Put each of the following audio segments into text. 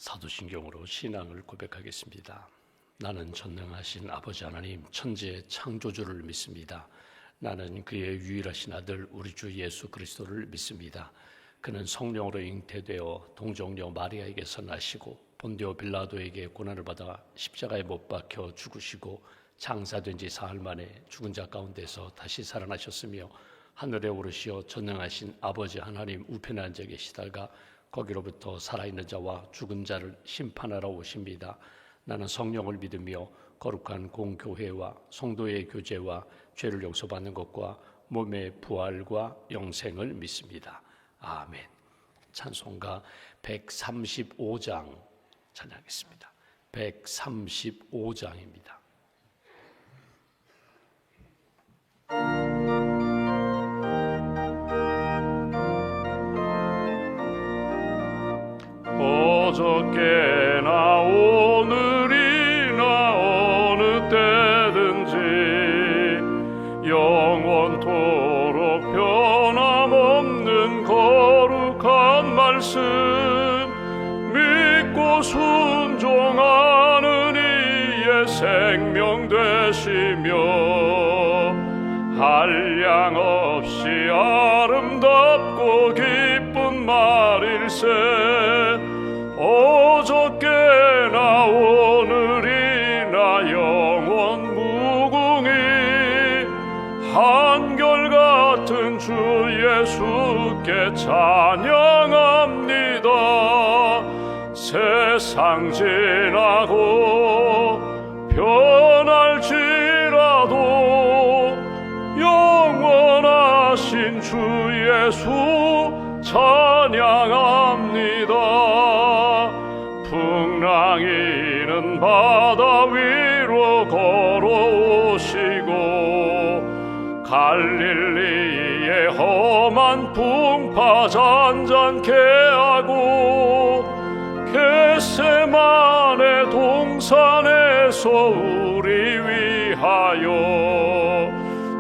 사도신경으로 신앙을 고백하겠습니다. 나는 전능하신 아버지 하나님 천지의 창조주를 믿습니다. 나는 그의 유일하신 아들 우리 주 예수 그리스도를 믿습니다. 그는 성령으로 잉태되어 동정녀 마리아에게서 나시고 본디오 빌라도에게 고난을 받아 십자가에 못 박혀 죽으시고 장사된 지 사흘 만에 죽은 자 가운데서 다시 살아나셨으며 하늘에 오르시어 전능하신 아버지 하나님 우편에 앉아 계시다가 거기로부터 살아있는 자와 죽은 자를 심판하러 오십니다. 나는 성령을 믿으며 거룩한 공교회와 성도의 교제와 죄를 용서받는 것과 몸의 부활과 영생을 믿습니다. 아멘. 찬송가 135장 찬양하겠습니다. 135장입니다. 어저께나 오늘이나 어느 때든지 영원토록 변함없는 거룩한 말씀 믿고 순종하는 이의 생명 되시며 한량없이 아름답고 기쁜 말일세. 어저께나 오늘이나 영원 무궁히 한결같은 주 예수께 찬양합니다. 세상 지나고 변할지라도 영원하신 주 예수 찬양합니다. 풍랑이는 바다 위로 걸어오시고 갈릴리의 험한 풍파 잔잔케 하고 겟세마네 동산에서 우리 위하여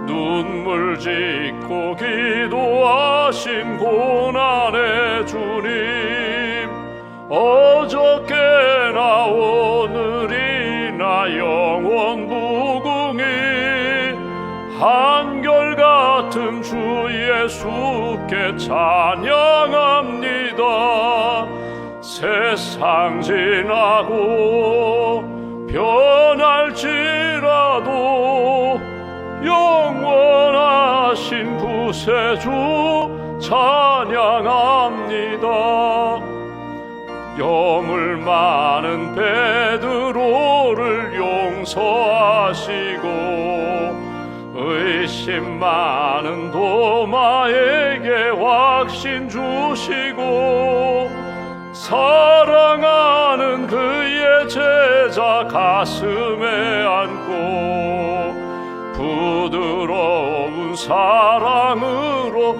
눈물 짓고 기도하신 고난의 주님 어저께나 오늘이나 영원 무궁히 한결같은 주 예수께 찬양합니다. 세상 지나고 변할지라도 영원하신 구세주 찬양합니다. 여물 많은 베드로를 용서하시고 의심 많은 도마에게 확신 주시고 사랑하는 그의 제자 가슴에 안고 부드러운 사랑으로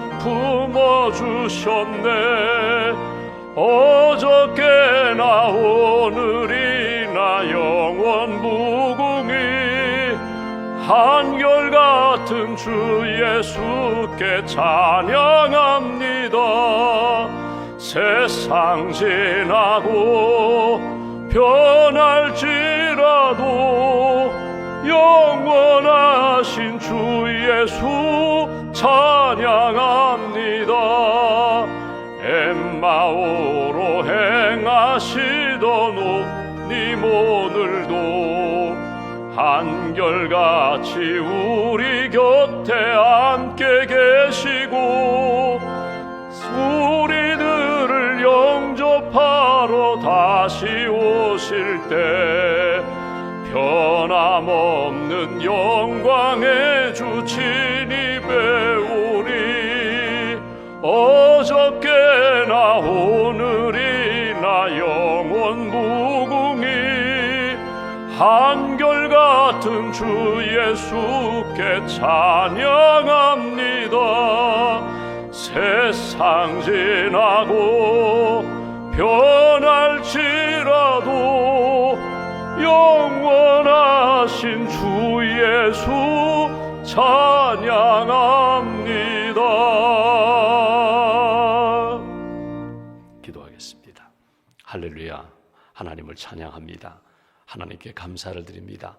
품어주셨네. 어저께나 오늘이나 영원 무궁히 한결같은 주 예수께 찬양합니다. 세상 지나고 변할지라도 영원하신 주 예수 찬양합니다. 엠마오로 행하시던 오님 오늘도 한결같이 우리 곁에 함께 계시고 우리들을 영접하러 다시 오실 때 변함없는 영광의 주 친히 배우리. 어저께나 오늘이나 영원 무궁히 한결같은 주 예수께 찬양합니다. 세상 지나고 변할지라도 영원하신 주 예수 찬양합니다. 기도하겠습니다. 할렐루야. 하나님을 찬양합니다. 하나님께 감사를 드립니다.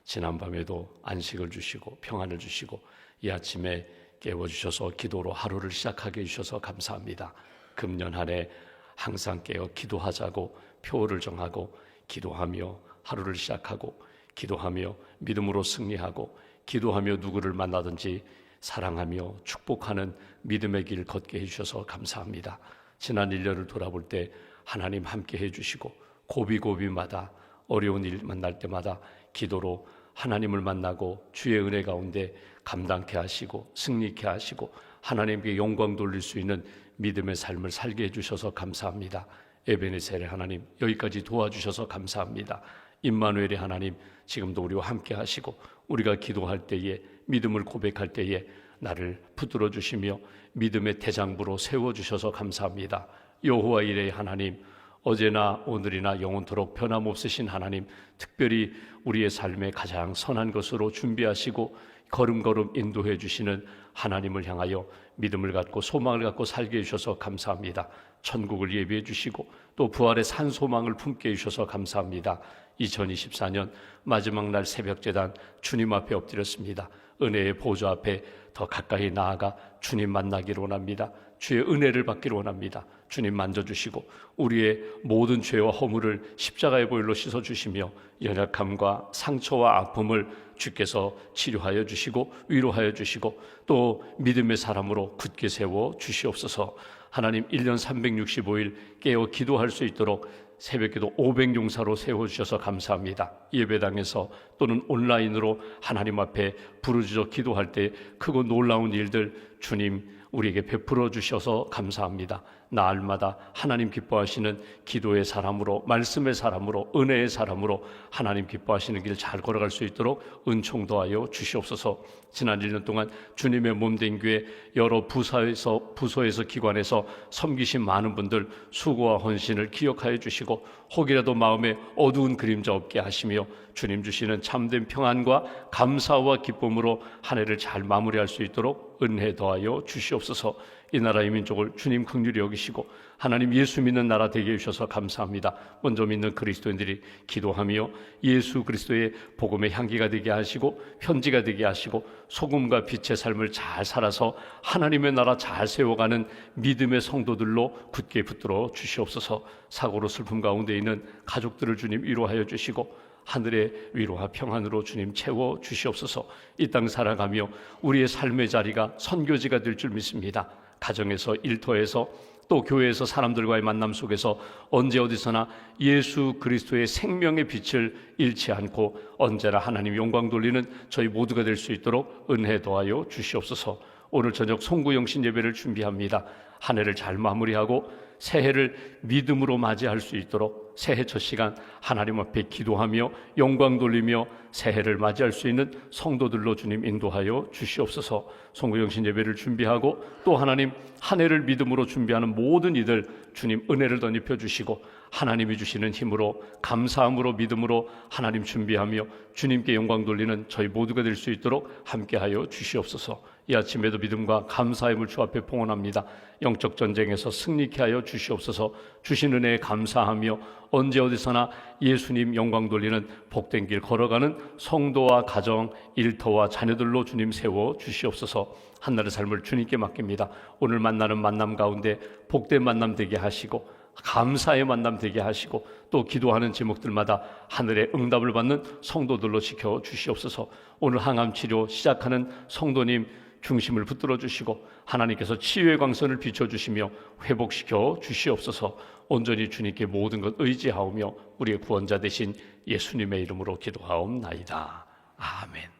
지난밤에도 안식을 주시고 평안을 주시고 이 아침에 깨워주셔서 기도로 하루를 시작하게 해주셔서 감사합니다. 금년 한 해 항상 깨어 기도하자고 표를 정하고 기도하며 하루를 시작하고 기도하며 믿음으로 승리하고 기도하며 누구를 만나든지 사랑하며 축복하는 믿음의 길 걷게 해주셔서 감사합니다. 지난 1년을 돌아볼 때 하나님 함께 해주시고 고비고비마다 어려운 일 만날 때마다 기도로 하나님을 만나고 주의 은혜 가운데 감당케 하시고 승리케 하시고 하나님께 영광 돌릴 수 있는 믿음의 삶을 살게 해주셔서 감사합니다. 에베네셀의 하나님, 여기까지 도와주셔서 감사합니다. 임마누엘의 하나님, 지금도 우리와 함께 하시고 우리가 기도할 때에 믿음을 고백할 때에 나를 붙들어 주시며 믿음의 대장부로 세워주셔서 감사합니다. 여호와 이레의 하나님, 어제나 오늘이나 영원토록 변함없으신 하나님, 특별히 우리의 삶에 가장 선한 것으로 준비하시고 걸음걸음 인도해 주시는 하나님을 향하여 믿음을 갖고 소망을 갖고 살게 해주셔서 감사합니다. 천국을 예비해 주시고 또 부활의 산 소망을 품게 해주셔서 감사합니다. 2024년 마지막 날 새벽제단 주님 앞에 엎드렸습니다. 은혜의 보좌 앞에 더 가까이 나아가 주님 만나기를 원합니다. 주의 은혜를 받기를 원합니다. 주님 만져주시고 우리의 모든 죄와 허물을 십자가의 보혈로 씻어주시며 연약함과 상처와 아픔을 주께서 치료하여 주시고 위로하여 주시고 또 믿음의 사람으로 굳게 세워 주시옵소서. 하나님 1년 365일 깨어 기도할 수 있도록 새벽기도 500용사로 세워주셔서 감사합니다. 예배당에서 또는 온라인으로 하나님 앞에 부르짖어 기도할 때 크고 놀라운 일들 주님 우리에게 베풀어 주셔서 감사합니다. 날마다 하나님 기뻐하시는 기도의 사람으로, 말씀의 사람으로, 은혜의 사람으로 하나님 기뻐하시는 길 잘 걸어갈 수 있도록 은총 더하여 주시옵소서. 지난 1년 동안 주님의 몸된 교회 여러 부서에서 기관에서 섬기신 많은 분들 수고와 헌신을 기억하여 주시고 혹이라도 마음에 어두운 그림자 없게 하시며 주님 주시는 참된 평안과 감사와 기쁨으로 한 해를 잘 마무리할 수 있도록 은혜 더하여 주시옵소서. 이 나라의 민족을 주님 긍휼히 여기시고 하나님 예수 믿는 나라 되게 해주셔서 감사합니다. 먼저 믿는 그리스도인들이 기도하며 예수 그리스도의 복음의 향기가 되게 하시고 편지가 되게 하시고 소금과 빛의 삶을 잘 살아서 하나님의 나라 잘 세워가는 믿음의 성도들로 굳게 붙들어 주시옵소서. 사고로 슬픔 가운데 있는 가족들을 주님 위로하여 주시고 하늘의 위로와 평안으로 주님 채워 주시옵소서. 이 땅 살아가며 우리의 삶의 자리가 선교지가 될 줄 믿습니다. 가정에서, 일터에서, 또 교회에서 사람들과의 만남 속에서 언제 어디서나 예수 그리스도의 생명의 빛을 잃지 않고 언제나 하나님 영광 돌리는 저희 모두가 될 수 있도록 은혜 더하여 주시옵소서. 오늘 저녁 송구영신 예배를 준비합니다. 한 해를 잘 마무리하고 새해를 믿음으로 맞이할 수 있도록 새해 첫 시간 하나님 앞에 기도하며 영광 돌리며 새해를 맞이할 수 있는 성도들로 주님 인도하여 주시옵소서. 송구영신 예배를 준비하고 또 하나님 한 해를 믿음으로 준비하는 모든 이들 주님 은혜를 덧입혀 주시고 하나님이 주시는 힘으로 감사함으로 믿음으로 하나님 준비하며 주님께 영광 돌리는 저희 모두가 될 수 있도록 함께하여 주시옵소서. 이 아침에도 믿음과 감사의 물주 앞에 봉헌합니다. 영적 전쟁에서 승리케 하여 주시옵소서. 주신 은혜에 감사하며 언제 어디서나 예수님 영광 돌리는 복된 길 걸어가는 성도와 가정, 일터와 자녀들로 주님 세워 주시옵소서. 한날의 삶을 주님께 맡깁니다. 오늘 만나는 만남 가운데 복된 만남 되게 하시고 감사의 만남 되게 하시고 또 기도하는 제목들마다 하늘의 응답을 받는 성도들로 지켜 주시옵소서. 오늘 항암 치료 시작하는 성도님 중심을 붙들어 주시고 하나님께서 치유의 광선을 비춰주시며 회복시켜 주시옵소서. 온전히 주님께 모든 것 의지하오며 우리의 구원자 되신 예수님의 이름으로 기도하옵나이다. 아멘.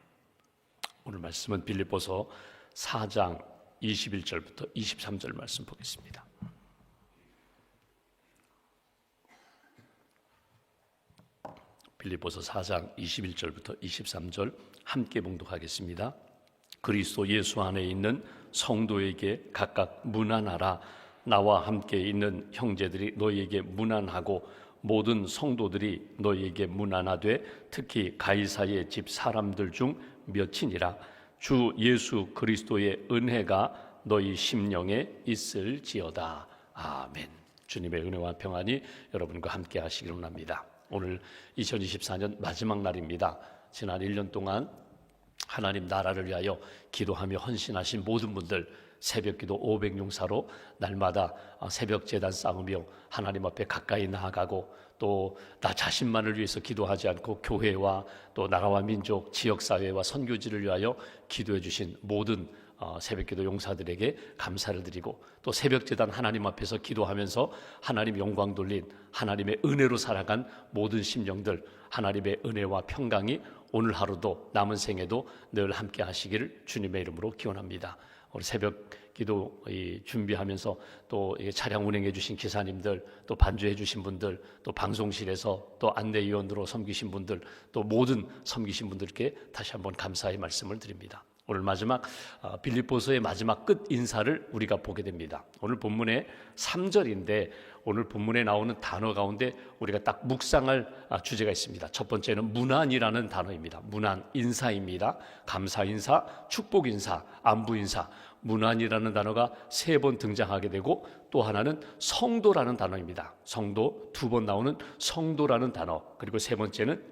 오늘 말씀은 빌립보서 4장 21절부터 23절 말씀 보겠습니다. 빌립보서 4장 21절부터 23절 함께 봉독하겠습니다. 그리스도 예수 안에 있는 성도에게 각각 문안하라. 나와 함께 있는 형제들이 너희에게 문안하고 모든 성도들이 너희에게 문안하되 특히 가이사의 집 사람들 중 몇이니라. 주 예수 그리스도의 은혜가 너희 심령에 있을지어다. 아멘. 주님의 은혜와 평안이 여러분과 함께 하시기를 원합니다. 오늘 2024년 마지막 날입니다. 지난 1년 동안 하나님 나라를 위하여 기도하며 헌신하신 모든 분들, 새벽기도 500용사로 날마다 새벽 제단 쌓으며 하나님 앞에 가까이 나아가고 또 나 자신만을 위해서 기도하지 않고 교회와 또 나라와 민족, 지역사회와 선교지를 위하여 기도해 주신 모든 새벽기도 용사들에게 감사를 드리고, 또 새벽제단 하나님 앞에서 기도하면서 하나님 영광 돌린 하나님의 은혜로 살아간 모든 심령들, 하나님의 은혜와 평강이 오늘 하루도 남은 생에도 늘 함께 하시기를 주님의 이름으로 기원합니다. 우리 새벽 기도 준비하면서 또 차량 운행해 주신 기사님들, 또 반주해 주신 분들, 또 방송실에서 또 안내위원으로 섬기신 분들, 또 모든 섬기신 분들께 다시 한번 감사의 말씀을 드립니다. 오늘 마지막 빌립보서의 마지막 끝 인사를 우리가 보게 됩니다. 오늘 본문의 3절인데 오늘 본문에 나오는 단어 가운데 우리가 딱 묵상할 주제가 있습니다. 첫 번째는 문안이라는 단어입니다. 문안, 인사입니다. 감사 인사, 축복 인사, 안부 인사. 문안이라는 단어가 3번 등장하게 되고, 또 하나는 성도라는 단어입니다. 성도, 2번 나오는 성도라는 단어, 그리고 3번째는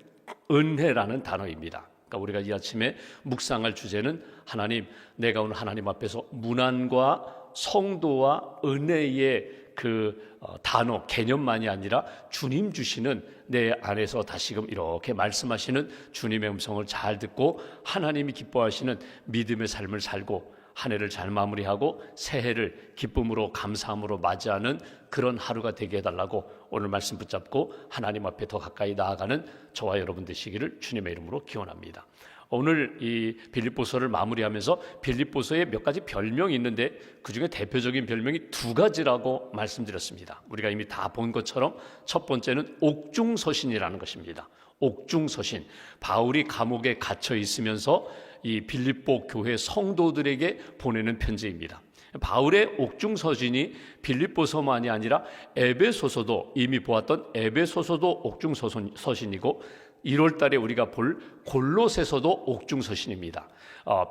은혜라는 단어입니다. 그러니까 우리가 이 아침에 묵상할 주제는 하나님, 내가 오늘 하나님 앞에서 문안과 성도와 은혜의 그 단어, 개념만이 아니라 주님 주시는 내 안에서 다시금 이렇게 말씀하시는 주님의 음성을 잘 듣고 하나님이 기뻐하시는 믿음의 삶을 살고 한 해를 잘 마무리하고 새해를 기쁨으로 감사함으로 맞이하는 그런 하루가 되게 해달라고 오늘 말씀 붙잡고 하나님 앞에 더 가까이 나아가는 저와 여러분 되시기를 주님의 이름으로 기원합니다. 오늘 이 빌립보서를 마무리하면서 빌립보서에 몇 가지 별명이 있는데 그중에 대표적인 별명이 2가지라고 말씀드렸습니다. 우리가 이미 다 본 것처럼 첫 번째는 옥중서신이라는 것입니다. 옥중서신, 바울이 감옥에 갇혀 있으면서 이 빌립보 교회 성도들에게 보내는 편지입니다. 바울의 옥중서신이 빌립보서만이 아니라 에베소서도, 이미 보았던 에베소서도 옥중서신이고 1월 달에 우리가 볼 골로새서도 옥중서신입니다.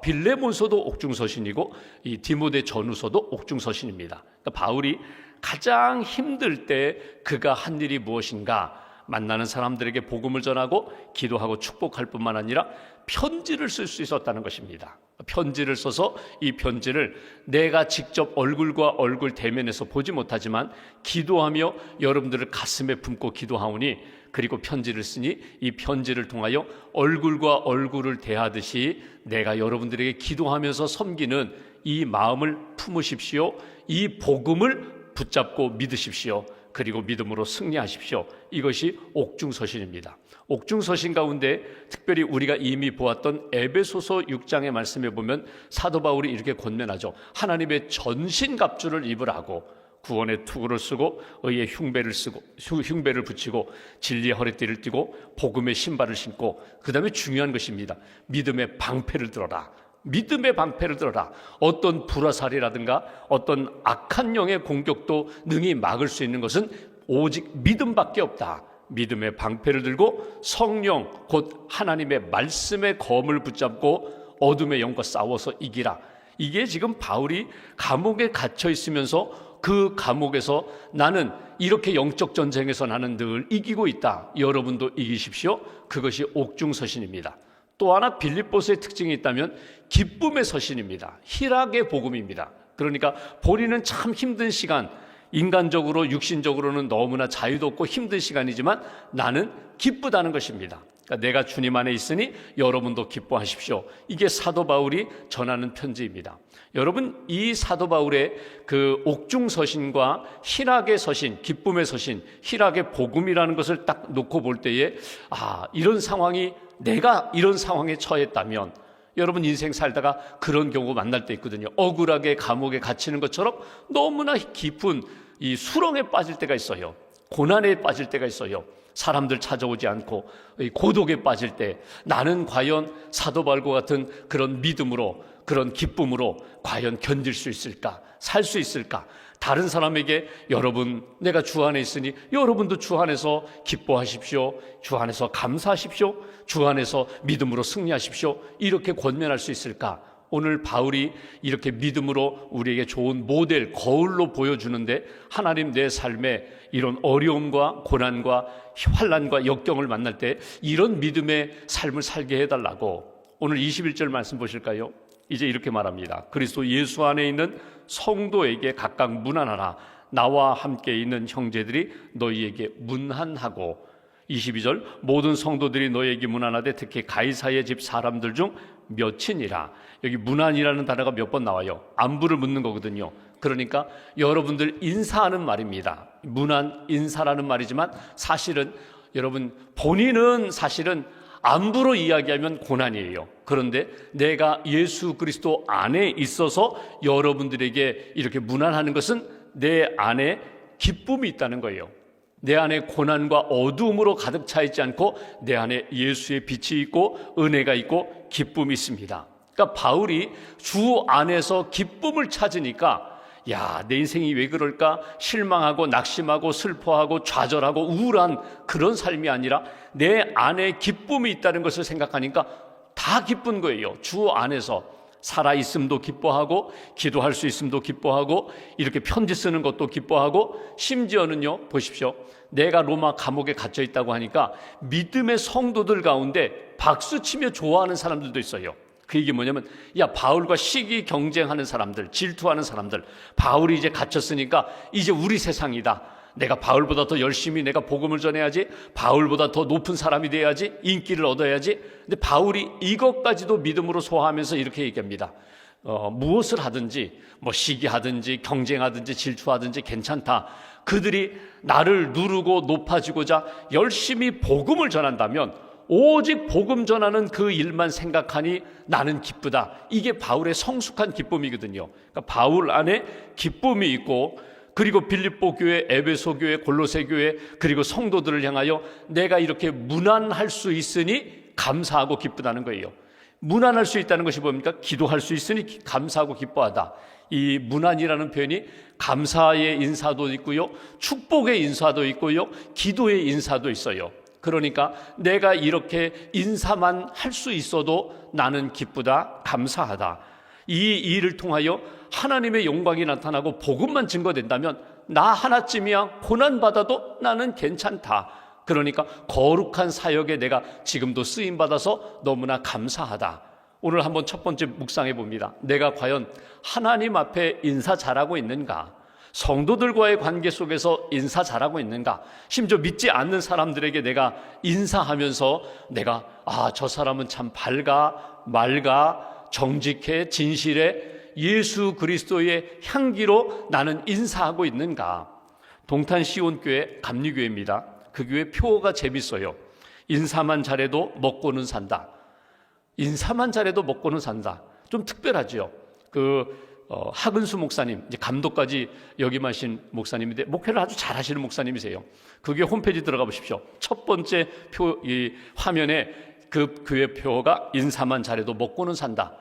빌레몬서도 옥중서신이고 이 디모데 전후서도 옥중서신입니다. 그러니까 바울이 가장 힘들 때 그가 한 일이 무엇인가? 만나는 사람들에게 복음을 전하고 기도하고 축복할 뿐만 아니라 편지를 쓸 수 있었다는 것입니다. 편지를 써서 이 편지를 내가 직접 얼굴과 얼굴 대면해서 보지 못하지만 기도하며 여러분들을 가슴에 품고 기도하오니, 그리고 편지를 쓰니 이 편지를 통하여 얼굴과 얼굴을 대하듯이 내가 여러분들에게 기도하면서 섬기는 이 마음을 품으십시오. 이 복음을 붙잡고 믿으십시오. 그리고 믿음으로 승리하십시오. 이것이 옥중서신입니다. 옥중서신 가운데 특별히 우리가 이미 보았던 에베소서 6장의 말씀에 보면 사도 바울이 이렇게 권면하죠. 하나님의 전신갑주를 입으라고, 구원의 투구를 쓰고 의의 흉배를 붙이고 진리의 허리띠를 띠고 복음의 신발을 신고, 그 다음에 중요한 것입니다. 믿음의 방패를 들어라. 믿음의 방패를 들어라. 어떤 불화살이라든가 어떤 악한 영의 공격도 능히 막을 수 있는 것은 오직 믿음밖에 없다. 믿음의 방패를 들고 성령 곧 하나님의 말씀의 검을 붙잡고 어둠의 영과 싸워서 이기라. 이게 지금 바울이 감옥에 갇혀 있으면서 그 감옥에서 나는 이렇게 영적 전쟁에서 나는 늘 이기고 있다. 여러분도 이기십시오. 그것이 옥중서신입니다. 또 하나 빌립보서의 특징이 있다면 기쁨의 서신입니다. 희락의 복음입니다. 그러니까 본인은 참 힘든 시간, 인간적으로 육신적으로는 너무나 자유도 없고 힘든 시간이지만 나는 기쁘다는 것입니다. 그러니까 내가 주님 안에 있으니 여러분도 기뻐하십시오. 이게 사도 바울이 전하는 편지입니다. 여러분, 이 사도 바울의 그 옥중서신과 희락의 서신, 기쁨의 서신, 희락의 복음이라는 것을 딱 놓고 볼 때에 이런 상황이, 내가 이런 상황에 처했다면, 여러분 인생 살다가 그런 경우 만날 때 있거든요. 억울하게 감옥에 갇히는 것처럼 너무나 깊은 이 수렁에 빠질 때가 있어요. 고난에 빠질 때가 있어요. 사람들 찾아오지 않고 고독에 빠질 때 나는 과연 사도 바울과 같은 그런 믿음으로, 그런 기쁨으로 과연 견딜 수 있을까? 살 수 있을까? 다른 사람에게 여러분, 내가 주 안에 있으니 여러분도 주 안에서 기뻐하십시오. 주 안에서 감사하십시오. 주 안에서 믿음으로 승리하십시오. 이렇게 권면할 수 있을까? 오늘 바울이 이렇게 믿음으로 우리에게 좋은 모델, 거울로 보여주는데 하나님 내 삶에 이런 어려움과 고난과 환난과 역경을 만날 때 이런 믿음의 삶을 살게 해달라고 오늘 21절 말씀 보실까요? 이제 이렇게 말합니다. 그리스도 예수 안에 있는 성도에게 각각 문안하라. 나와 함께 있는 형제들이 너희에게 문안하고 22절 모든 성도들이 너희에게 문안하되 특히 가이사의 집 사람들 중 몇이니라. 여기 문안이라는 단어가 몇 번 나와요. 안부를 묻는 거거든요. 그러니까 여러분들 인사하는 말입니다. 문안, 인사라는 말이지만 사실은 여러분 본인은 사실은 안부로 이야기하면 고난이에요. 그런데 내가 예수 그리스도 안에 있어서 여러분들에게 이렇게 문안하는 것은 내 안에 기쁨이 있다는 거예요. 내 안에 고난과 어두움으로 가득 차 있지 않고 내 안에 예수의 빛이 있고 은혜가 있고 기쁨이 있습니다. 그러니까 바울이 주 안에서 기쁨을 찾으니까 내 인생이 왜 그럴까? 실망하고 낙심하고 슬퍼하고 좌절하고 우울한 그런 삶이 아니라 내 안에 기쁨이 있다는 것을 생각하니까 다 기쁜 거예요. 주 안에서 살아있음도 기뻐하고 기도할 수 있음도 기뻐하고 이렇게 편지 쓰는 것도 기뻐하고 심지어는요, 보십시오. 내가 로마 감옥에 갇혀 있다고 하니까 믿음의 성도들 가운데 박수치며 좋아하는 사람들도 있어요. 그 얘기 뭐냐면 바울과 시기 경쟁하는 사람들, 질투하는 사람들, 바울이 이제 갇혔으니까 이제 우리 세상이다. 내가 바울보다 더 열심히 내가 복음을 전해야지, 바울보다 더 높은 사람이 돼야지, 인기를 얻어야지. 근데 바울이 이것까지도 믿음으로 소화하면서 이렇게 얘기합니다. 무엇을 하든지 시기하든지 경쟁하든지 질투하든지 괜찮다. 그들이 나를 누르고 높아지고자 열심히 복음을 전한다면 오직 복음 전하는 그 일만 생각하니 나는 기쁘다. 이게 바울의 성숙한 기쁨이거든요. 그러니까 바울 안에 기쁨이 있고, 그리고 빌립보 교회, 에베소 교회, 골로새 교회, 그리고 성도들을 향하여 내가 이렇게 문안할 수 있으니 감사하고 기쁘다는 거예요. 문안할 수 있다는 것이 뭡니까? 기도할 수 있으니 감사하고 기뻐하다. 이 문안이라는 표현이 감사의 인사도 있고요, 축복의 인사도 있고요, 기도의 인사도 있어요. 그러니까 내가 이렇게 인사만 할 수 있어도 나는 기쁘다, 감사하다. 이 일을 통하여 하나님의 영광이 나타나고 복음만 증거된다면 나 하나쯤이야 고난받아도 나는 괜찮다. 그러니까 거룩한 사역에 내가 지금도 쓰임받아서 너무나 감사하다. 오늘 한번 첫 번째 묵상해 봅니다. 내가 과연 하나님 앞에 인사 잘하고 있는가? 성도들과의 관계 속에서 인사 잘하고 있는가? 심지어 믿지 않는 사람들에게 내가 인사하면서 내가 저 사람은 참 밝아, 맑아, 정직해, 진실해, 예수 그리스도의 향기로 나는 인사하고 있는가? 동탄 시온교회 감리교회입니다. 그 교회 표어가 재밌어요. 인사만 잘해도 먹고는 산다. 인사만 잘해도 먹고는 산다. 좀 특별하죠. 하근수 목사님, 이제 감독까지 역임하신 목사님인데 목회를 아주 잘하시는 목사님이세요. 그게 홈페이지 들어가 보십시오. 첫 번째 이 화면에 그 교회 표어가 인사만 잘해도 먹고는 산다.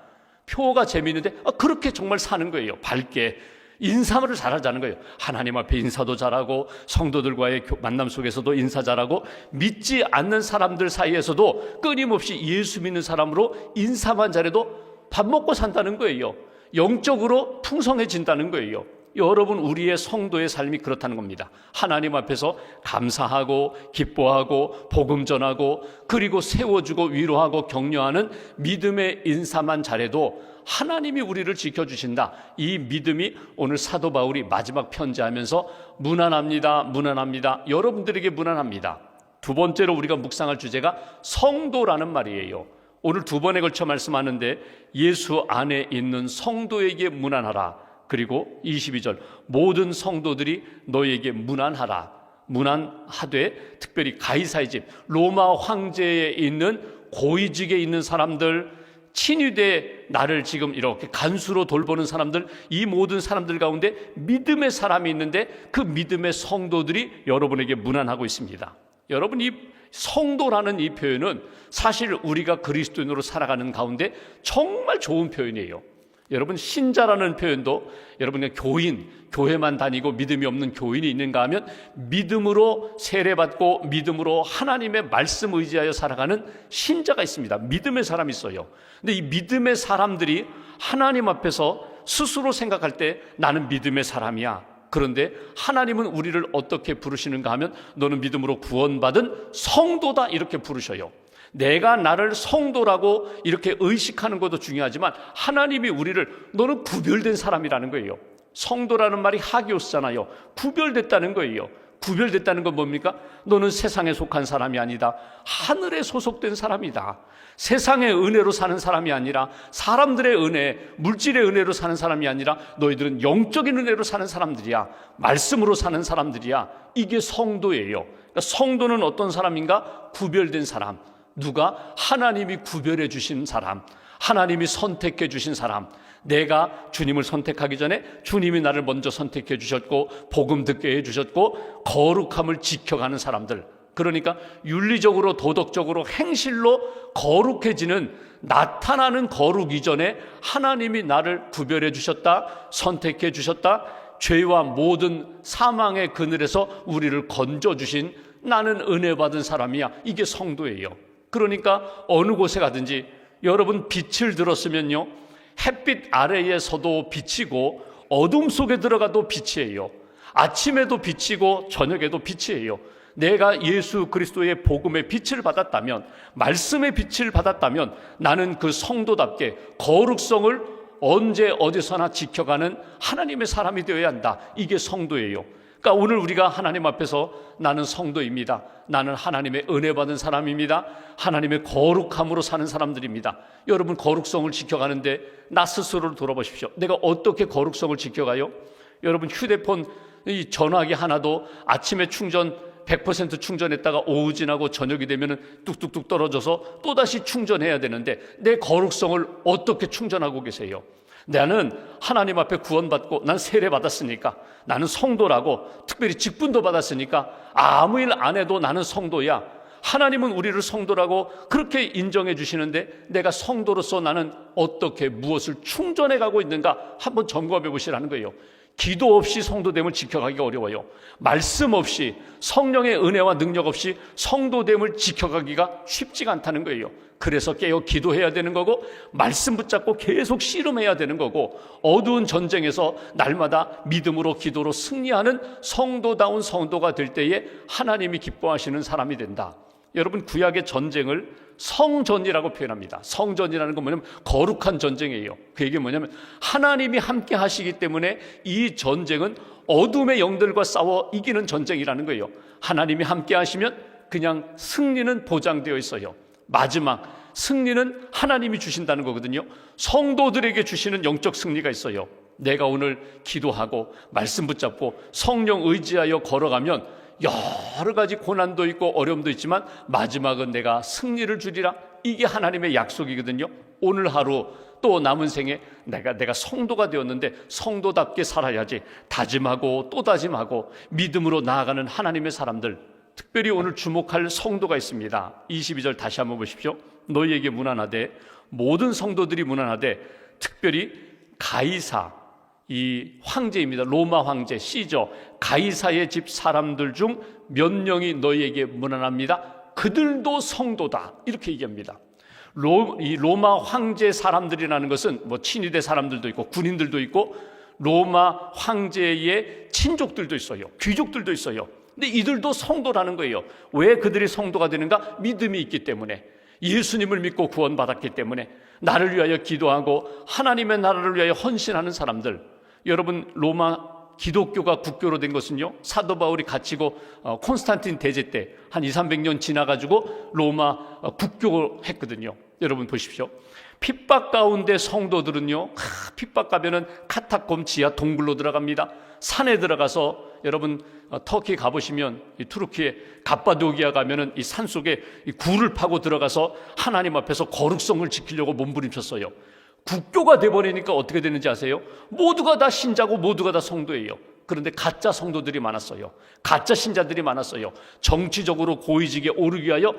표어가 재미있는데 그렇게 정말 사는 거예요. 밝게 인사를 잘하자는 거예요. 하나님 앞에 인사도 잘하고 성도들과의 만남 속에서도 인사 잘하고 믿지 않는 사람들 사이에서도 끊임없이 예수 믿는 사람으로 인사만 잘해도 밥 먹고 산다는 거예요. 영적으로 풍성해진다는 거예요. 여러분, 우리의 성도의 삶이 그렇다는 겁니다. 하나님 앞에서 감사하고 기뻐하고 복음 전하고 그리고 세워주고 위로하고 격려하는 믿음의 인사만 잘해도 하나님이 우리를 지켜주신다. 이 믿음이 오늘 사도 바울이 마지막 편지하면서 문안합니다, 문안합니다, 여러분들에게 문안합니다. 두 번째로 우리가 묵상할 주제가 성도라는 말이에요. 오늘 두 번에 걸쳐 말씀하는데 예수 안에 있는 성도에게 문안하라. 그리고 22절 모든 성도들이 너에게 문안하라. 문안하되 특별히 가이사의 집, 로마 황제에 있는 고위직에 있는 사람들, 친위대 나를 지금 이렇게 간수로 돌보는 사람들, 이 모든 사람들 가운데 믿음의 사람이 있는데 그 믿음의 성도들이 여러분에게 문안하고 있습니다. 여러분, 이 성도라는 이 표현은 사실 우리가 그리스도인으로 살아가는 가운데 정말 좋은 표현이에요. 여러분, 신자라는 표현도 여러분 그냥 교인, 교회만 다니고 믿음이 없는 교인이 있는가 하면 믿음으로 세례받고 믿음으로 하나님의 말씀 의지하여 살아가는 신자가 있습니다. 믿음의 사람이 있어요. 근데 이 믿음의 사람들이 하나님 앞에서 스스로 생각할 때 나는 믿음의 사람이야. 그런데 하나님은 우리를 어떻게 부르시는가 하면 너는 믿음으로 구원받은 성도다 이렇게 부르셔요. 내가 나를 성도라고 이렇게 의식하는 것도 중요하지만 하나님이 우리를 너는 구별된 사람이라는 거예요. 성도라는 말이 하기오스잖아요. 구별됐다는 거예요. 구별됐다는 건 뭡니까? 너는 세상에 속한 사람이 아니다. 하늘에 소속된 사람이다. 세상의 은혜로 사는 사람이 아니라 사람들의 은혜, 물질의 은혜로 사는 사람이 아니라 너희들은 영적인 은혜로 사는 사람들이야. 말씀으로 사는 사람들이야. 이게 성도예요. 그러니까 성도는 어떤 사람인가? 구별된 사람. 누가? 하나님이 구별해 주신 사람, 하나님이 선택해 주신 사람. 내가 주님을 선택하기 전에 주님이 나를 먼저 선택해 주셨고 복음 듣게 해 주셨고 거룩함을 지켜가는 사람들. 그러니까 윤리적으로 도덕적으로 행실로 거룩해지는, 나타나는 거룩 이전에 하나님이 나를 구별해 주셨다, 선택해 주셨다, 죄와 모든 사망의 그늘에서 우리를 건져주신 나는 은혜 받은 사람이야. 이게 성도예요. 그러니까 어느 곳에 가든지 여러분 빛을 들었으면요, 햇빛 아래에서도 빛이고 어둠 속에 들어가도 빛이에요. 아침에도 빛이고 저녁에도 빛이에요. 내가 예수 그리스도의 복음의 빛을 받았다면, 말씀의 빛을 받았다면 나는 그 성도답게 거룩성을 언제 어디서나 지켜가는 하나님의 사람이 되어야 한다. 이게 성도예요. 그러니까 오늘 우리가 하나님 앞에서 나는 성도입니다, 나는 하나님의 은혜 받은 사람입니다, 하나님의 거룩함으로 사는 사람들입니다. 여러분, 거룩성을 지켜가는데 나 스스로를 돌아보십시오. 내가 어떻게 거룩성을 지켜가요? 여러분, 휴대폰 이 전화기 하나도 아침에 충전 100% 충전했다가 오후 지나고 저녁이 되면 뚝뚝뚝 떨어져서 또다시 충전해야 되는데 내 거룩성을 어떻게 충전하고 계세요? 나는 하나님 앞에 구원받고 난 세례 받았으니까, 나는 성도라고, 특별히 직분도 받았으니까 아무 일 안 해도 나는 성도야. 하나님은 우리를 성도라고 그렇게 인정해 주시는데 내가 성도로서 나는 어떻게 무엇을 충전해 가고 있는가 한번 점검해 보시라는 거예요. 기도 없이 성도됨을 지켜가기가 어려워요. 말씀 없이, 성령의 은혜와 능력 없이 성도됨을 지켜가기가 쉽지가 않다는 거예요. 그래서 깨어 기도해야 되는 거고, 말씀 붙잡고 계속 씨름해야 되는 거고, 어두운 전쟁에서 날마다 믿음으로 기도로 승리하는 성도다운 성도가 될 때에 하나님이 기뻐하시는 사람이 된다. 여러분, 구약의 전쟁을 성전이라고 표현합니다. 성전이라는 건 뭐냐면 거룩한 전쟁이에요. 그 얘기는 뭐냐면 하나님이 함께 하시기 때문에 이 전쟁은 어둠의 영들과 싸워 이기는 전쟁이라는 거예요. 하나님이 함께 하시면 그냥 승리는 보장되어 있어요. 마지막 승리는 하나님이 주신다는 거거든요. 성도들에게 주시는 영적 승리가 있어요. 내가 오늘 기도하고 말씀 붙잡고 성령 의지하여 걸어가면 여러 가지 고난도 있고 어려움도 있지만 마지막은 내가 승리를 주리라. 이게 하나님의 약속이거든요. 오늘 하루 또 남은 생에 내가 성도가 되었는데 성도답게 살아야지 다짐하고 또 다짐하고 믿음으로 나아가는 하나님의 사람들, 특별히 오늘 주목할 성도가 있습니다. 22절 다시 한번 보십시오. 너희에게 문안하되, 모든 성도들이 문안하되, 특별히 가이사, 이 황제입니다. 로마 황제 시저 가이사의 집 사람들 중 몇 명이 너희에게 문안합니다. 그들도 성도다. 이렇게 얘기합니다. 이 로마 황제 사람들이라는 것은 뭐 친위대 사람들도 있고 군인들도 있고 로마 황제의 친족들도 있어요. 귀족들도 있어요. 근데 이들도 성도라는 거예요. 왜 그들이 성도가 되는가? 믿음이 있기 때문에, 예수님을 믿고 구원받았기 때문에, 나를 위하여 기도하고 하나님의 나라를 위하여 헌신하는 사람들. 여러분, 로마 기독교가 국교로 된 것은요, 사도 바울이 갇히고 콘스탄틴 대제 때 한 200~300년 지나가지고 로마 국교했거든요. 여러분 보십시오. 핍박 가운데 성도들은요, 핍박 가면은 카타콤 지하 동굴로 들어갑니다. 산에 들어가서, 여러분 터키 가보시면 이 투르키에 갑바도기아 가면은 이 산 속에 이 굴을 파고 들어가서 하나님 앞에서 거룩성을 지키려고 몸부림쳤어요. 국교가 돼버리니까 어떻게 되는지 아세요? 모두가 다 신자고 모두가 다 성도예요. 그런데 가짜 성도들이 많았어요. 가짜 신자들이 많았어요. 정치적으로 고위직에 오르기 위하여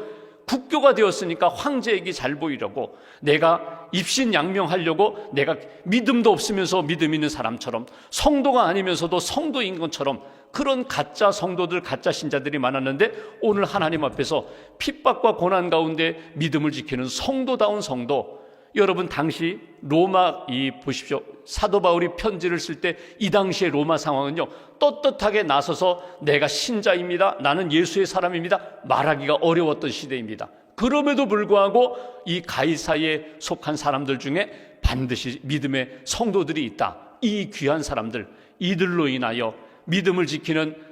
국교가 되었으니까 황제에게 잘 보이려고, 내가 입신양명하려고, 내가 믿음도 없으면서 믿음 있는 사람처럼, 성도가 아니면서도 성도인 것처럼, 그런 가짜 성도들, 가짜 신자들이 많았는데, 오늘 하나님 앞에서 핍박과 고난 가운데 믿음을 지키는 성도다운 성도, 여러분 당시 로마, 보십시오, 사도 바울이 편지를 쓸 때 이 당시의 로마 상황은요, 떳떳하게 나서서 내가 신자입니다, 나는 예수의 사람입니다 말하기가 어려웠던 시대입니다. 그럼에도 불구하고 이 가이사에 속한 사람들 중에 반드시 믿음의 성도들이 있다. 이 귀한 사람들, 이들로 인하여 믿음을 지키는,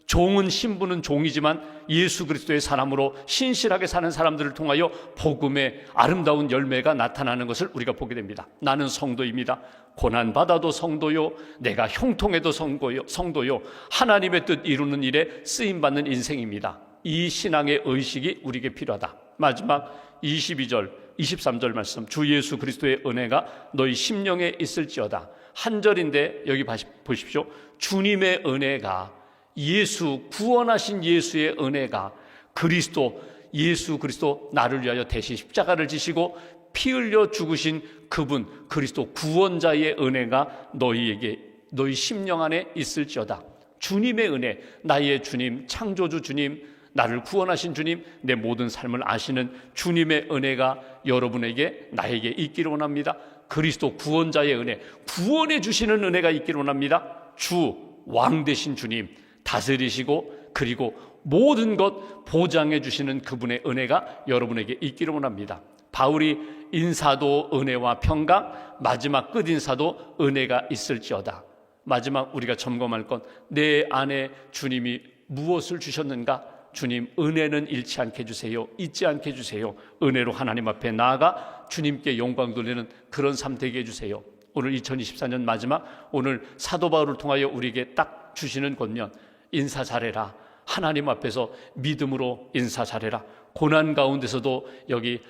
종은 신부는 종이지만 예수 그리스도의 사람으로 신실하게 사는 사람들을 통하여 복음의 아름다운 열매가 나타나는 것을 우리가 보게 됩니다. 나는 성도입니다. 고난받아도 성도요, 내가 형통해도 성도요, 하나님의 뜻 이루는 일에 쓰임받는 인생입니다. 이 신앙의 의식이 우리에게 필요하다. 마지막 22절 23절 말씀, 주 예수 그리스도의 은혜가 너희 심령에 있을지어다. 한 절인데 여기 보십시오. 주님의 은혜가, 예수, 구원하신 예수의 은혜가, 그리스도, 예수 그리스도 나를 위하여 대신 십자가를 지시고 피 흘려 죽으신 그분, 그리스도 구원자의 은혜가 너희에게, 너희 심령 안에 있을지어다. 주님의 은혜, 나의 주님, 창조주 주님, 나를 구원하신 주님, 내 모든 삶을 아시는 주님의 은혜가 여러분에게, 나에게 있기를 원합니다. 그리스도 구원자의 은혜, 구원해 주시는 은혜가 있기를 원합니다. 주, 왕 되신 주님, 다스리시고 그리고 모든 것 보장해 주시는 그분의 은혜가 여러분에게 있기를 원합니다. 바울이 인사도 은혜와 평강, 마지막 끝인사도 은혜가 있을지어다. 마지막 우리가 점검할 건, 내 안에 주님이 무엇을 주셨는가? 주님, 은혜는 잃지 않게 해주세요. 잊지 않게 해주세요. 은혜로 하나님 앞에 나아가 주님께 영광 돌리는 그런 삶 되게 해주세요. 오늘 2024년 마지막, 오늘 사도 바울을 통하여 우리에게 딱 주시는 권면, 인사 잘해라. 하나님 앞에서 믿음으로 인사 잘해라. 고난 가운데서도 여기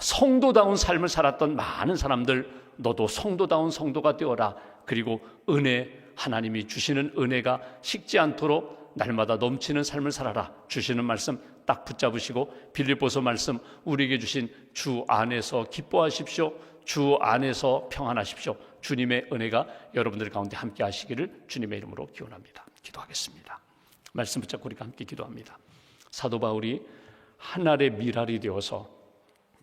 성도다운 삶을 살았던 많은 사람들, 너도 성도다운 성도가 되어라. 그리고 은혜, 하나님이 주시는 은혜가 식지 않도록 날마다 넘치는 삶을 살아라. 주시는 말씀 딱 붙잡으시고, 빌립보서 말씀, 우리에게 주신 주 안에서 기뻐하십시오. 주 안에서 평안하십시오. 주님의 은혜가 여러분들 가운데 함께 하시기를 주님의 이름으로 기원합니다. 기도하겠습니다. 말씀 붙잡고 우리가 함께 기도합니다. 사도 바울이 하늘의 미랄이 되어서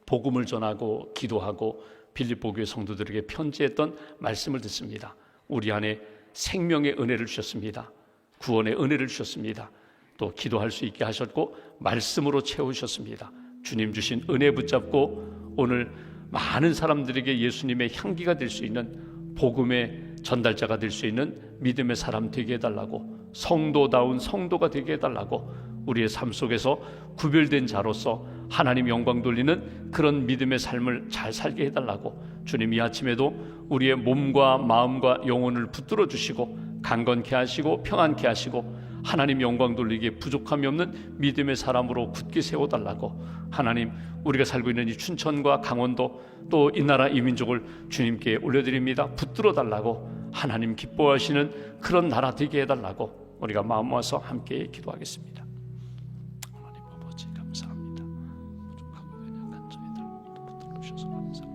복음을 전하고 기도하고 빌립보 교회 성도들에게 편지했던 말씀을 듣습니다. 우리 안에 생명의 은혜를 주셨습니다. 구원의 은혜를 주셨습니다. 또 기도할 수 있게 하셨고 말씀으로 채우셨습니다. 주님 주신 은혜 붙잡고 오늘 많은 사람들에게 예수님의 향기가 될 수 있는, 복음의 전달자가 될 수 있는 믿음의 사람 되게 해달라고, 성도다운 성도가 되게 해달라고, 우리의 삶 속에서 구별된 자로서 하나님 영광 돌리는 그런 믿음의 삶을 잘 살게 해달라고, 주님 이 아침에도 우리의 몸과 마음과 영혼을 붙들어 주시고 강건케 하시고 평안케 하시고 하나님 영광 돌리기에 부족함이 없는 믿음의 사람으로 굳게 세워달라고, 하나님 우리가 살고 있는 이 춘천과 강원도, 또 이 나라 이 민족을 주님께 올려드립니다. 붙들어 달라고, 하나님 기뻐하시는 그런 나라 되게 해달라고 우리가 마음 모아서 함께 기도하겠습니다. 하나님 아버지 감사합니다. 부족하고 연약한 저희들 붙들어 주셔서 감사합니다.